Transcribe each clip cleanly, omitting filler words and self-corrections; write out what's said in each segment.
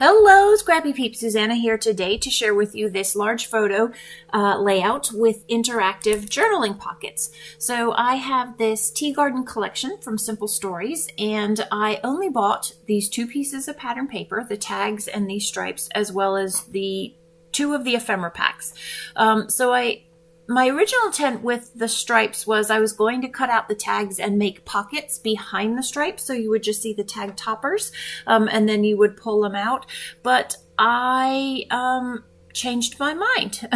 Hello, Scrappy Peeps. Suzanna here today to share with you this large photo layout with interactive journaling pockets. So I have this tea garden collection from Simple Stories, and I only bought these two pieces of pattern paper, the tags and these stripes, as well as the two of the ephemera packs. My original intent with the stripes was I was going to cut out the tags and make pockets behind the stripes, so you would just see the tag toppers, and then you would pull them out. But I changed my mind.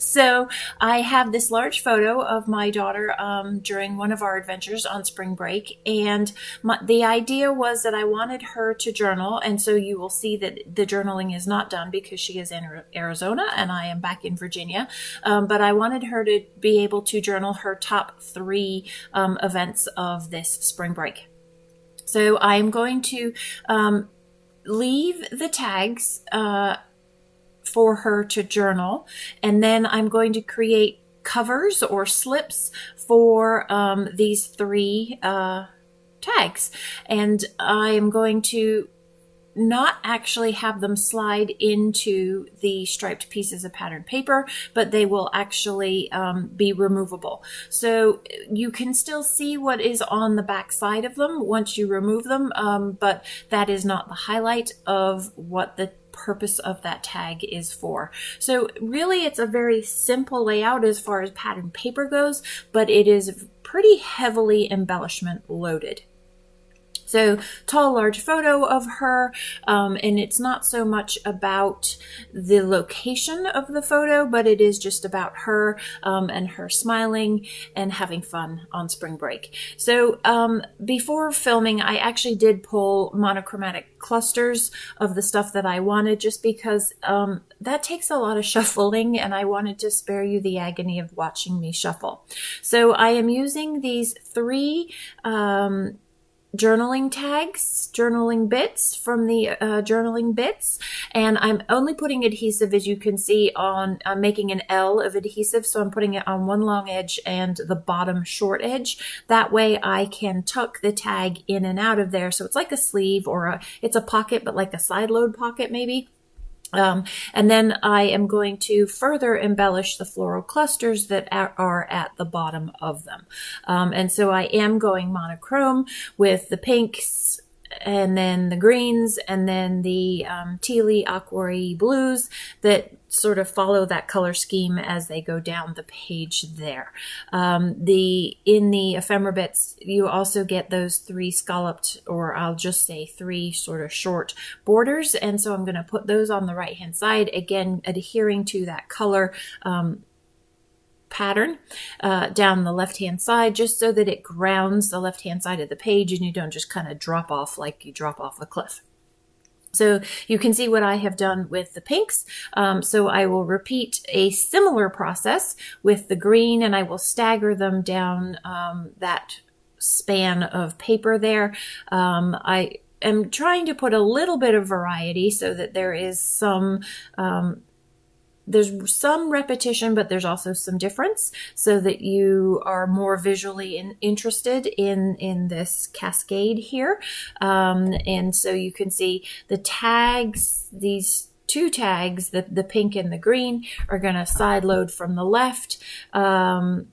So I have this large photo of my daughter during one of our adventures on spring break, and the idea was that I wanted her to journal, and so you will see that the journaling is not done because she is in Arizona and I am back in Virginia, but I wanted her to be able to journal her top 3 events of this spring break. So I'm going to leave the tags for her to journal, and then I'm going to create covers or slips for these 3 tags, and I am going to not actually have them slide into the striped pieces of pattern paper, but they will actually be removable. So you can still see what is on the back side of them once you remove them, but that is not the highlight of what the purpose of that tag is for. So really it's a very simple layout as far as pattern paper goes, but it is pretty heavily embellishment loaded. So tall, large photo of her, and it's not so much about the location of the photo, but it is just about her and her smiling and having fun on spring break. So before filming, I actually did pull monochromatic clusters of the stuff that I wanted, just because that takes a lot of shuffling, and I wanted to spare you the agony of watching me shuffle. So I am using these 3 journaling tags, journaling bits from the journaling bits, and I'm only putting adhesive, as you can see, on I'm making an L of adhesive, so I'm putting it on one long edge and the bottom short edge. That way I can tuck the tag in and out of there, so it's like a sleeve, or it's a pocket, but like a side load pocket maybe. And then I am going to further embellish the floral clusters that are at the bottom of them. And so I am going monochrome with the pinks, and then the greens, and then the tealy, aquary blues that sort of follow that color scheme as they go down the page there. In the ephemera bits, you also get those 3 scalloped, or I'll just say 3 sort of short borders, and so I'm going to put those on the right hand side, again adhering to that color pattern down the left hand side, just so that it grounds the left hand side of the page and you don't just kind of drop off like you drop off a cliff. So you can see what I have done with the pinks. So I will repeat a similar process with the green, and I will stagger them down that span of paper there. I am trying to put a little bit of variety so that there is there's some repetition, but there's also some difference, so that you are more visually interested in this cascade here. And so you can see the tags, these 2 tags, the pink and the green, are going to side load from the left. And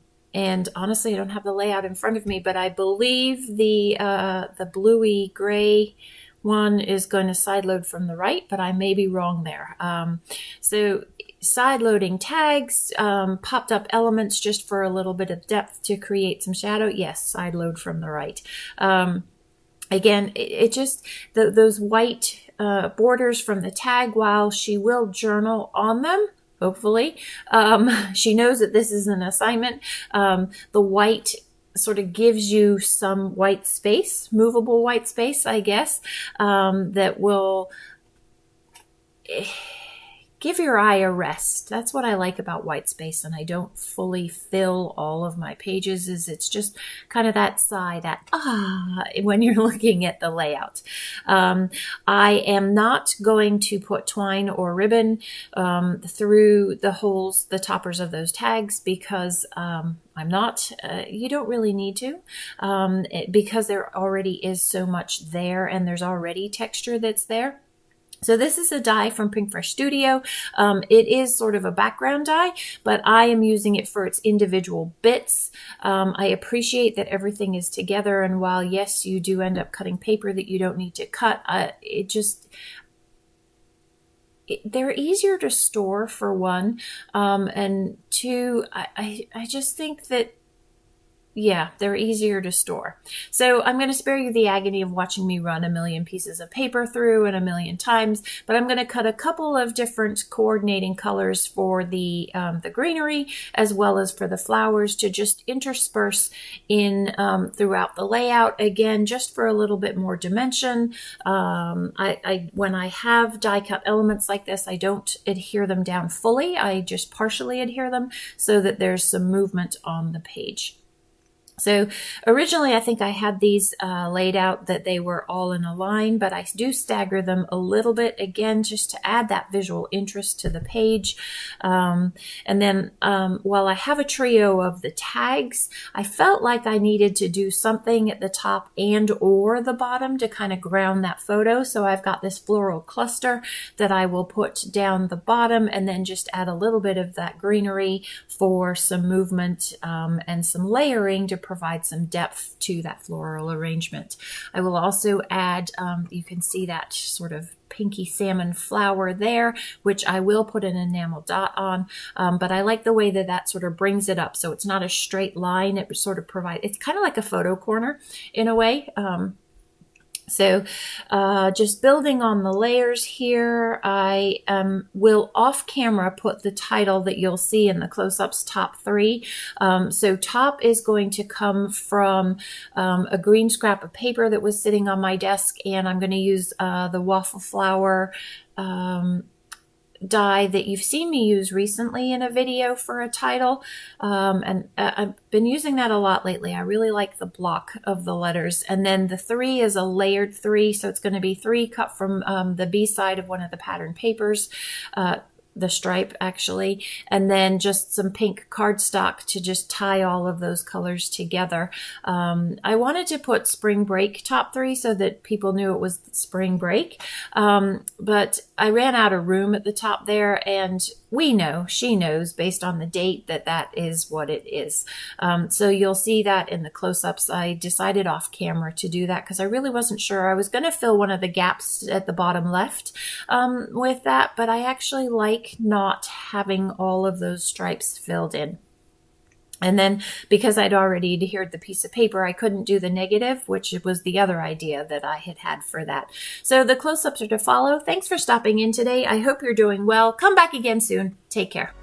honestly, I don't have the layout in front of me, but I believe the bluey gray one is going to side load from the right, but I may be wrong there. So side loading tags, popped up elements just for a little bit of depth to create some shadow. Yes, side load from the right. Again, it just, those white borders from the tag, while she will journal on them, hopefully, she knows that this is an assignment. The white sort of gives you some white space, movable white space, I guess, that will give your eye a rest. That's what I like about white space, and I don't fully fill all of my pages, is it's just kind of that sigh, that when you're looking at the layout. I am not going to put twine or ribbon through the holes, the toppers of those tags, because I'm not, you don't really need to, because there already is so much there, and there's already texture that's there. So this is a die from Pink Fresh Studio. It is sort of a background die, but I am using it for its individual bits. I appreciate that everything is together, and while yes, you do end up cutting paper that you don't need to cut, they're easier to store for one, and two, I just think that yeah, they're easier to store. So I'm going to spare you the agony of watching me run a million pieces of paper through and a million times, but I'm going to cut a couple of different coordinating colors for the greenery as well as for the flowers to just intersperse in throughout the layout. Again, just for a little bit more dimension. When I have die cut elements like this, I don't adhere them down fully. I just partially adhere them so that there's some movement on the page. So originally I think I had these laid out that they were all in a line, but I do stagger them a little bit, again, just to add that visual interest to the page. And then while I have a trio of the tags, I felt like I needed to do something at the top and or the bottom to kind of ground that photo. So I've got this floral cluster that I will put down the bottom and then just add a little bit of that greenery for some movement and some layering to provide some depth to that floral arrangement. I will also add, you can see that sort of pinky salmon flower there, which I will put an enamel dot on, but I like the way that that sort of brings it up. So it's not a straight line. It sort of provides, it's kind of like a photo corner in a way. So just building on the layers here, I will off camera put the title that you'll see in the close-ups, top 3. So top is going to come from a green scrap of paper that was sitting on my desk, and I'm going to use the waffle flower die that you've seen me use recently in a video for a title, and I've been using that a lot lately. I really like the block of the letters, and then the 3 is a layered 3, so it's going to be 3 cut from the B side of one of the pattern papers, the stripe actually, and then just some pink cardstock to just tie all of those colors together. I wanted to put spring break top 3 so that people knew it was spring break, but I ran out of room at the top there, and we know, she knows based on the date that that is what it is. So you'll see that in the close-ups. I decided off camera to do that because I really wasn't sure. I was going to fill one of the gaps at the bottom left with that, but I actually like not having all of those stripes filled in. And then because I'd already adhered the piece of paper, I couldn't do the negative, which was the other idea that I had for that. So the close-ups are to follow. Thanks for stopping in today. I hope you're doing well. Come back again soon. Take care.